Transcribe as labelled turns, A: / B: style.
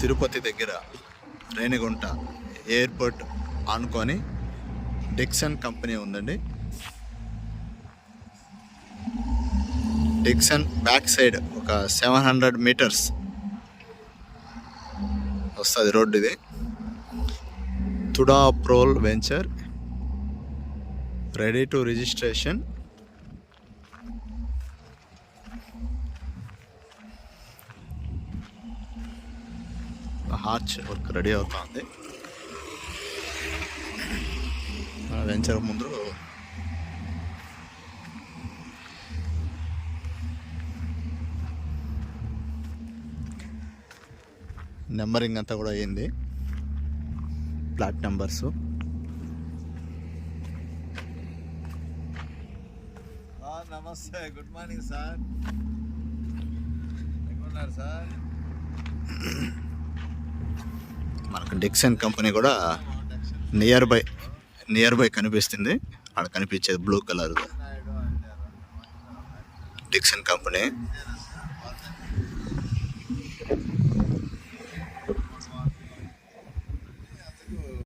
A: తిరుపతి దగ్గర రేణిగుంట ఎయిర్పోర్ట్ ఆనుకొని Dixon company ఉందండి. డిక్సన్ బ్యాక్ సైడ్ ఒక 700 మీటర్స్ వస్తుంది రోడ్డు. ఇది తుడా ప్రోల్ వెంచర్ రెడీ టు రిజిస్ట్రేషన్. హార్చ్ వర్క్ రెడీ అవుతుంది. వెంచర్ ముందు నెంబరింగ్ అంతా కూడా అయ్యింది, ప్లాట్ నెంబర్స్.
B: నమస్తే, గుడ్ మార్నింగ్ సార్. ఎక్కడున్నారు సార్?
A: మనకు డిక్సన్ కంపెనీ కూడా నియర్ బై కనిపిస్తుంది. అక్కడ కనిపించేది బ్లూ కలర్ డిక్సన్ కంపెనీ.